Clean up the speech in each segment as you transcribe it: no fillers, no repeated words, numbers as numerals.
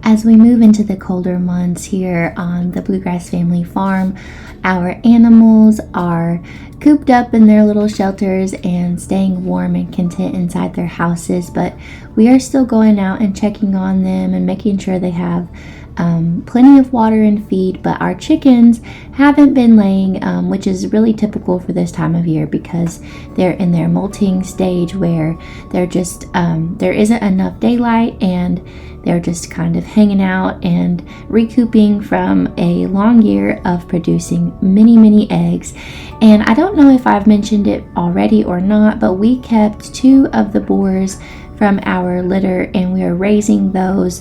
As we move into the colder months here on the Bluegrass Family Farm, our animals are cooped up in their little shelters and staying warm and content inside their houses, but we are still going out and checking on them and making sure they have plenty of water and feed. But our chickens haven't been laying, which is really typical for this time of year because they're in their molting stage where they're just there isn't enough daylight and they're just kind of hanging out and recouping from a long year of producing many eggs. And I don't know if I've mentioned it already or not, but we kept 2 of the boars from our litter and we are raising those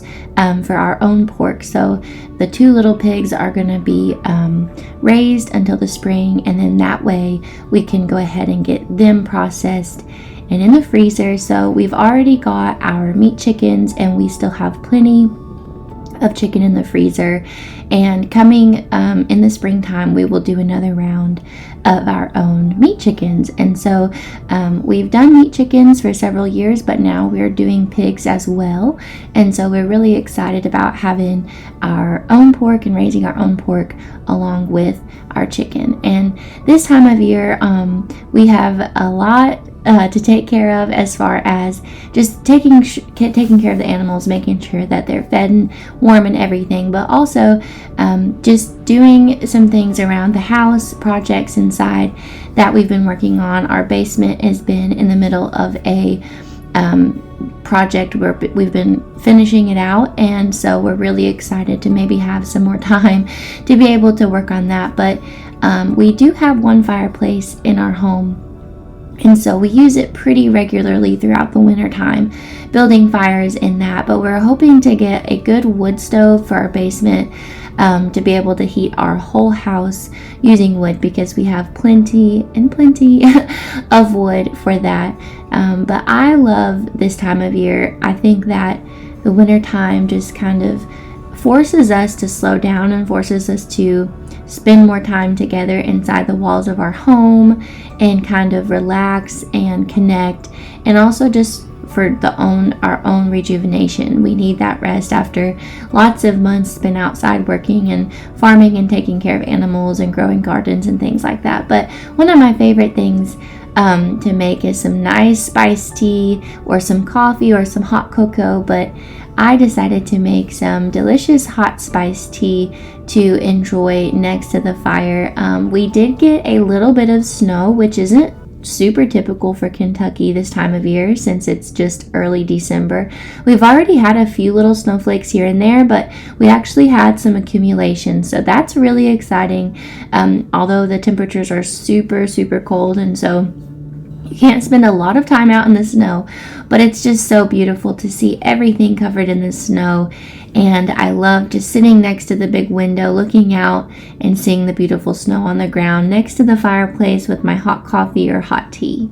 for our own pork. So the 2 little pigs are going to be raised until the spring, and then that way we can go ahead and get them processed and in the freezer. So we've already got our meat chickens and we still have plenty of chicken in the freezer. And coming in the springtime, we will do another round of our own meat chickens. And so we've done meat chickens for several years, but now we're doing pigs as well. And so we're really excited about having our own pork and raising our own pork along with our chicken. And this time of year, we have a lot to take care of as far as just taking care of the animals, making sure that they're fed and warm and everything, but also just doing some things around the house, projects inside that we've been working on. Our basement has been in the middle of a project where we've been finishing it out, and so we're really excited to maybe have some more time to be able to work on that. But we do have one fireplace in our home, and so we use it pretty regularly throughout the winter time, building fires in that. But we're hoping to get a good wood stove for our basement to be able to heat our whole house using wood, because we have plenty of wood for that. But I love this time of year. I think that the winter time just kind of forces us to slow down and forces us to spend more time together inside the walls of our home and kind of relax and connect, and also just for our own rejuvenation. We need that rest after lots of months spent outside working and farming and taking care of animals and growing gardens and things like that. But one of my favorite things to make is some nice spiced tea or some coffee or some hot cocoa. But I decided to make some delicious hot spiced tea to enjoy next to the fire. We did get a little bit of snow, which isn't super typical for Kentucky this time of year since it's just early December. We've already had a few little snowflakes here and there, but we actually had some accumulation, so that's really exciting. Although the temperatures are super cold, and so you can't spend a lot of time out in the snow, but it's just so beautiful to see everything covered in the snow. And I love just sitting next to the big window, looking out and seeing the beautiful snow on the ground next to the fireplace with my hot coffee or hot tea.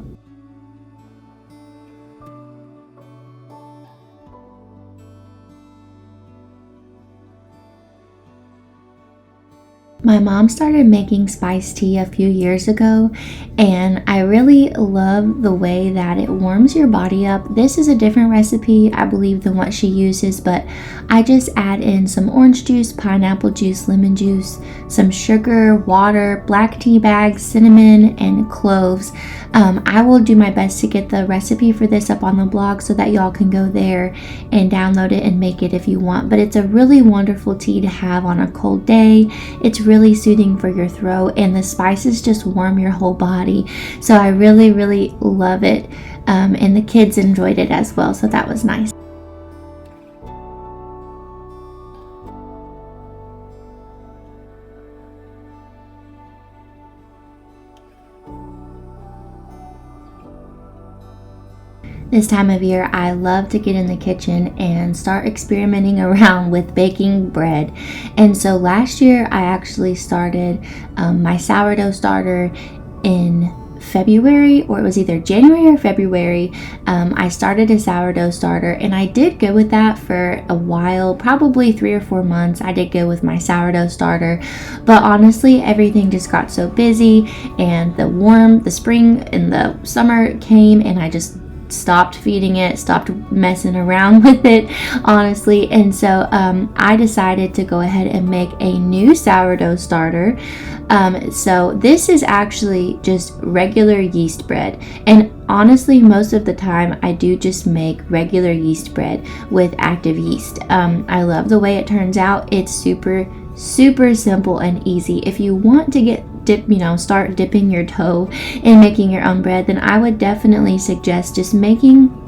My mom started making spiced tea a few years ago, and I really love the way that it warms your body up. This is a different recipe, I believe, than what she uses, but I just add in some orange juice, pineapple juice, lemon juice, some sugar, water, black tea bags, cinnamon, and cloves. I will do my best to get the recipe for this up on the blog so that y'all can go there and download it and make it if you want. But it's a really wonderful tea to have on a cold day. It's really soothing for your throat, and the spices just warm your whole body. So I really love it, and the kids enjoyed it as well, so that was nice. This time of year, I love to get in the kitchen and start experimenting around with baking bread. And so last year, I actually started my sourdough starter in February, or it was either January or February. I started a sourdough starter, and I did go with that for a while, probably 3 or 4 months. I did go with my sourdough starter, but honestly, everything just got so busy, and the spring and the summer came, and I just stopped feeding it, stopped messing around with it, honestly. And so I decided to go ahead and make a new sourdough starter. So this is actually just regular yeast bread, and honestly, most of the time I do just make regular yeast bread with active yeast. I love the way it turns out. It's super simple and easy. If you want to start dipping your toe in making your own bread, then I would definitely suggest just making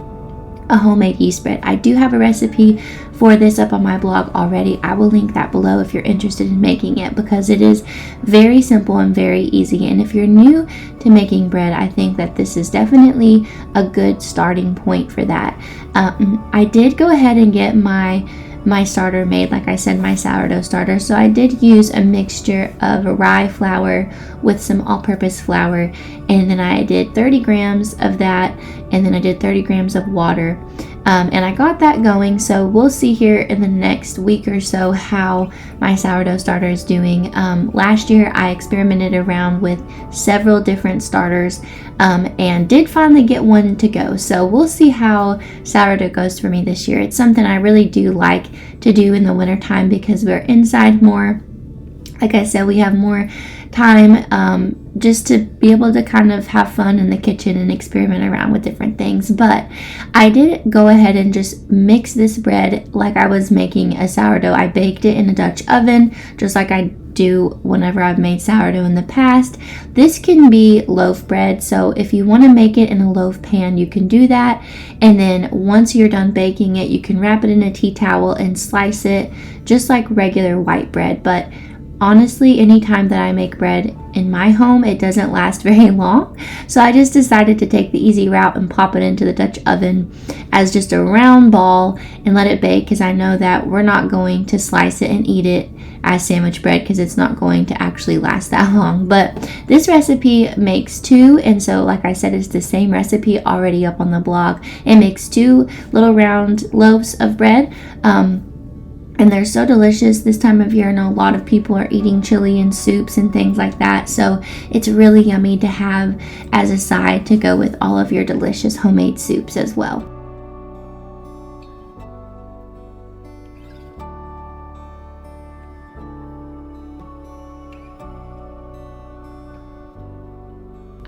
a homemade yeast bread. I do have a recipe for this up on my blog already. I will link that below if you're interested in making it, because it is very simple and very easy. And if you're new to making bread, I think that this is definitely a good starting point for that. I did go ahead and get my starter made, like I said, my sourdough starter. So I did use a mixture of rye flour with some all-purpose flour, and then I did 30 grams of that, and then I did 30 grams of water. And I got that going, so we'll see here in the next week or so how my sourdough starter is doing. Last year I experimented around with several different starters and did finally get one to go. So we'll see how sourdough goes for me this year. It's something I really do like to do in the wintertime because we're inside more. Like I said, we have more time just to be able to kind of have fun in the kitchen and experiment around with different things. But I did go ahead and just mix this bread like I was making a sourdough. I baked it in a Dutch oven, just like I do whenever I've made sourdough in the past. This can be loaf bread, so if you want to make it in a loaf pan, you can do that. And then once you're done baking it, you can wrap it in a tea towel and slice it just like regular white bread. But honestly, anytime that I make bread in my home, it doesn't last very long. So I just decided to take the easy route and pop it into the Dutch oven as just a round ball and let it bake, because I know that we're not going to slice it and eat it as sandwich bread because it's not going to actually last that long. But this recipe makes 2, and so like I said, it's the same recipe already up on the blog. It makes 2 little round loaves of bread. And they're so delicious this time of year. I know a lot of people are eating chili and soups and things like that. So it's really yummy to have as a side to go with all of your delicious homemade soups as well.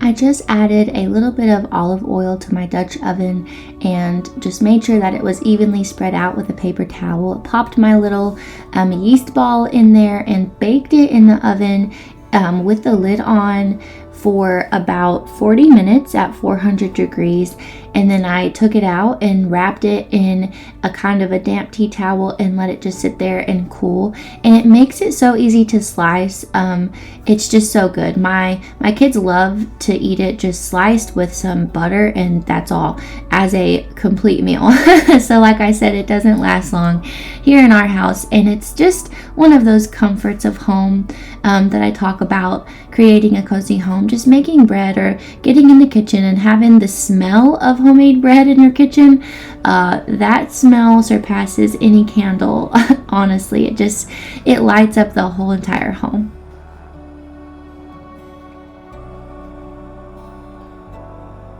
I just added a little bit of olive oil to my Dutch oven and just made sure that it was evenly spread out with a paper towel. Popped my little yeast ball in there and baked it in the oven with the lid on for about 40 minutes at 400 degrees. And then I took it out and wrapped it in a kind of a damp tea towel and let it just sit there and cool. And it makes it so easy to slice. It's just so good. My kids love to eat it just sliced with some butter, and that's all, as a complete meal. So like I said, it doesn't last long here in our house, and it's just one of those comforts of home that I talk about, creating a cozy home, just making bread or getting in the kitchen and having the smell of homemade bread in your kitchen. That smell surpasses any candle. Honestly, it lights up the whole entire home.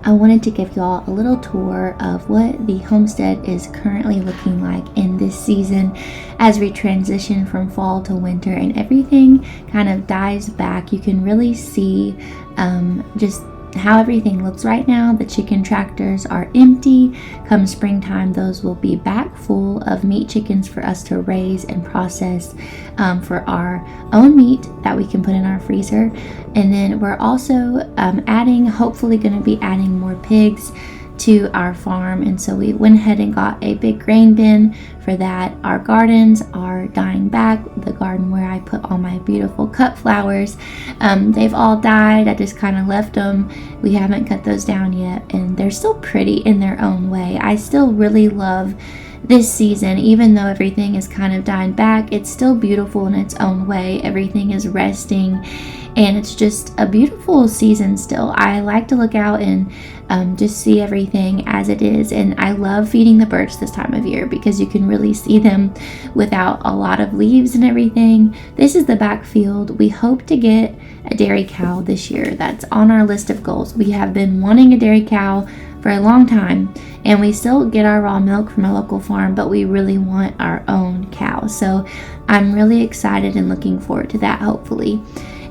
I wanted to give y'all a little tour of what the homestead is currently looking like in this season as we transition from fall to winter and everything kind of dies back. You can really see just how everything looks right now. The chicken tractors are empty. Come springtime, those will be back full of meat chickens for us to raise and process for our own meat that we can put in our freezer. And then we're also hopefully going to be adding more pigs to our farm, and so we went ahead and got a big grain bin for that. Our gardens are dying back. The garden where I put all my beautiful cut flowers, they've all died. I just kind of left them. We haven't cut those down yet, and they're still pretty in their own way. I still really love this season. Even though everything is kind of dying back, it's still beautiful in its own way. Everything is resting, and it's just a beautiful season still. I like to look out and just see everything as it is, and I love feeding the birds this time of year because you can really see them without a lot of leaves and everything. This is the back field. We hope to get a dairy cow this year. That's on our list of goals. We have been wanting a dairy cow for a long time, and we still get our raw milk from a local farm, but we really want our own cow. So I'm really excited and looking forward to that, hopefully.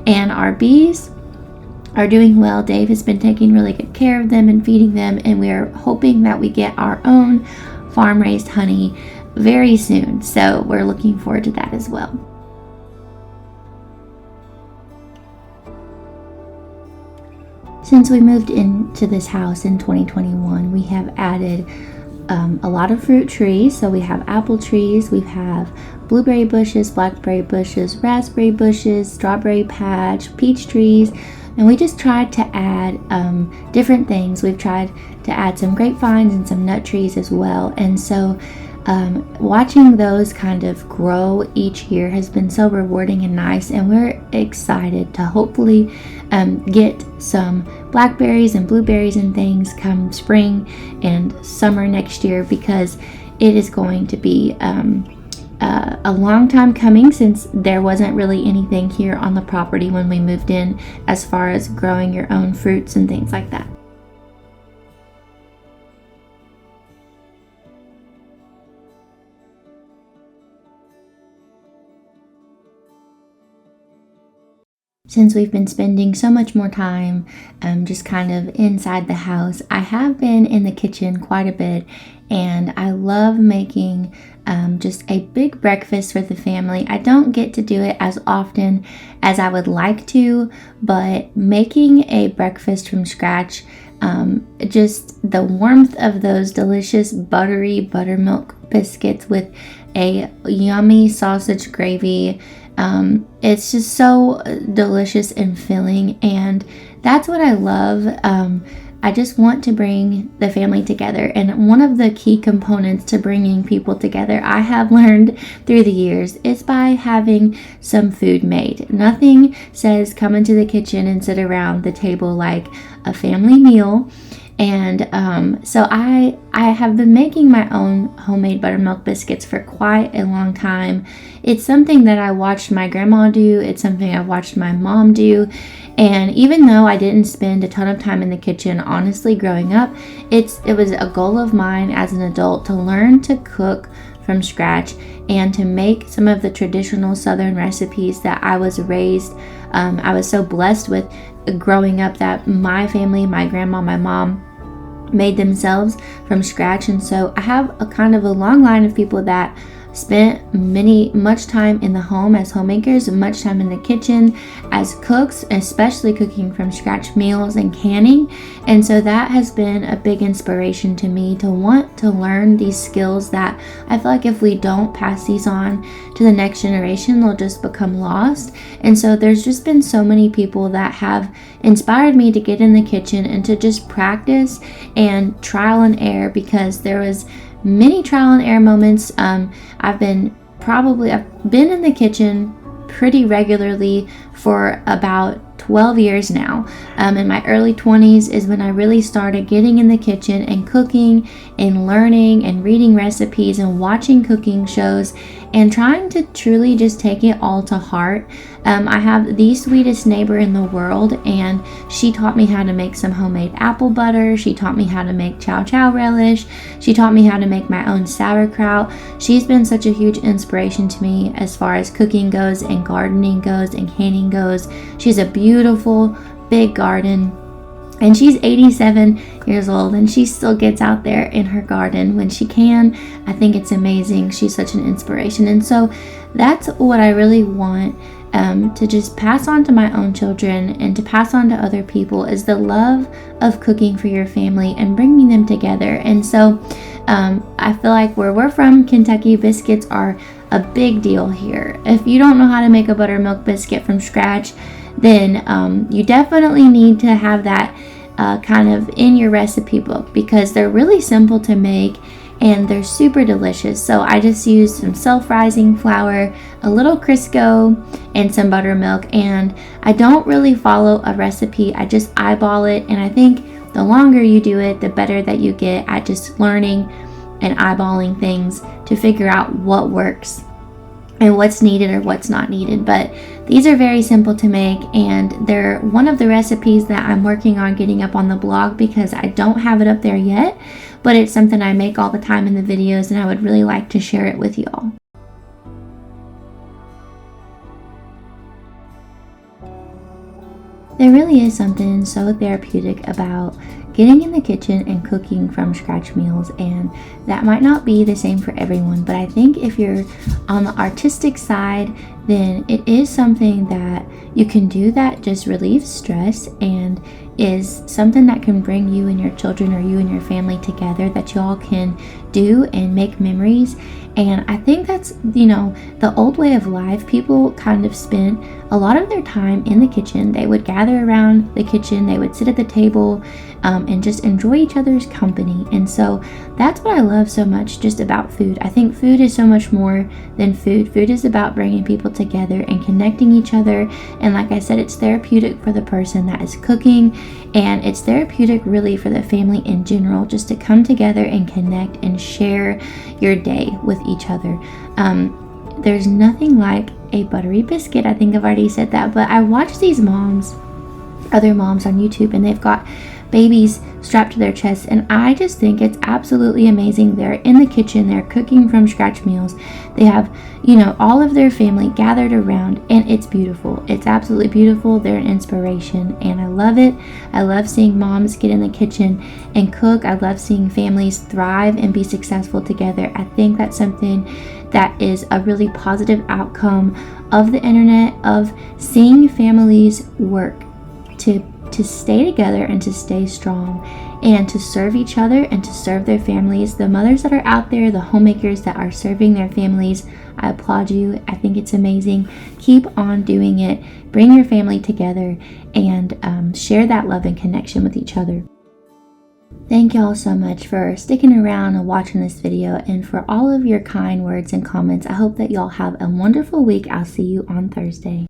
And our bees are doing well. Dave has been taking really good care of them and feeding them, and we are hoping that we get our own farm-raised honey very soon. So we're looking forward to that as well. Since we moved into this house in 2021, we have added a lot of fruit trees. So we have apple trees, we have blueberry bushes, blackberry bushes, raspberry bushes, strawberry patch, peach trees, and we just tried to add different things. We've tried to add some grapevines and some nut trees as well. And so watching those kind of grow each year has been so rewarding and nice, and we're excited to hopefully get some blackberries and blueberries and things come spring and summer next year, because it is going to be a long time coming, since there wasn't really anything here on the property when we moved in as far as growing your own fruits and things like that. Since we've been spending so much more time just kind of inside the house, I have been in the kitchen quite a bit, and I love making just a big breakfast for the family. I don't get to do it as often as I would like to, but making a breakfast from scratch, just the warmth of those delicious buttery buttermilk biscuits with a yummy sausage gravy, it's just so delicious and filling, and that's what I love. I just want to bring the family together, and one of the key components to bringing people together, I have learned through the years, is by having some food made. Nothing says come into the kitchen and sit around the table like a family meal. And so I have been making my own homemade buttermilk biscuits for quite a long time. It's something that I watched my grandma do. It's something I've watched my mom do. And even though I didn't spend a ton of time in the kitchen, honestly, growing up, it was a goal of mine as an adult to learn to cook from scratch and to make some of the traditional Southern recipes that I was raised. I was so blessed with growing up that my family, my grandma, my mom, made themselves from scratch. And so I have a kind of a long line of people that spent much time in the home as homemakers, much time in the kitchen as cooks, especially cooking from scratch meals and canning. And so that has been a big inspiration to me to want to learn these skills that I feel like if we don't pass these on to the next generation, they'll just become lost. And so there's just been so many people that have inspired me to get in the kitchen and to just practice and trial and error, because there was many trial and error moments. I've been in the kitchen pretty regularly for about 12 years now. In my early 20s is when I really started getting in the kitchen and cooking and learning and reading recipes and watching cooking shows and trying to truly just take it all to heart. I have the sweetest neighbor in the world, and she taught me how to make some homemade apple butter. She taught me how to make chow chow relish. She taught me how to make my own sauerkraut. She's been such a huge inspiration to me as far as cooking goes and gardening goes and canning goes. She's a beautiful big garden, and she's 87 years old, and she still gets out there in her garden when she can. I think it's amazing. She's such an inspiration. And so that's what I really want to just pass on to my own children and to pass on to other people is the love of cooking for your family and bringing them together. And so I feel like where we're from, Kentucky, biscuits are a big deal here. If you don't know how to make a buttermilk biscuit from scratch, then you definitely need to have that kind of in your recipe book, because they're really simple to make and they're super delicious. So I just used some self-rising flour, a little Crisco, and some buttermilk. And I don't really follow a recipe, I just eyeball it. And I think the longer you do it, the better that you get at just learning and eyeballing things to figure out what works and what's needed or what's not needed. But these are very simple to make, and they're one of the recipes that I'm working on getting up on the blog, because I don't have it up there yet, but it's something I make all the time in the videos, and I would really like to share it with you all. There really is something so therapeutic about getting in the kitchen and cooking from scratch meals, and that might not be the same for everyone, but I think if you're on the artistic side, then it is something that you can do that just relieves stress and is something that can bring you and your children or you and your family together, that you all can do and make memories. And I think that's, the old way of life. People kind of spent a lot of their time in the kitchen. They would gather around the kitchen, they would sit at the table and just enjoy each other's company. And so that's what I love so much just about food. I think food is so much more than food. Food is about bringing people together and connecting each other. And like I said, it's therapeutic for the person that is cooking, and it's therapeutic really for the family in general, just to come together and connect and share your day with each other. There's nothing like a buttery biscuit. I think I've already said that, but I watch these other moms on YouTube, and they've got babies strapped to their chests, and I just think it's absolutely amazing. They're in the kitchen, they're cooking from scratch meals, they have all of their family gathered around, and it's beautiful. It's absolutely beautiful. They're an inspiration, and I love it. I love seeing moms get in the kitchen and cook. I love seeing families thrive and be successful together. I think that's something that is a really positive outcome of the internet, of seeing families work to stay together and to stay strong and to serve each other and to serve their families. The mothers that are out there, the homemakers that are serving their families, I applaud you. I think it's amazing. Keep on doing it. Bring your family together and share that love and connection with each other. Thank y'all so much for sticking around and watching this video, and for all of your kind words and comments. I hope that y'all have a wonderful week. I'll see you on Thursday.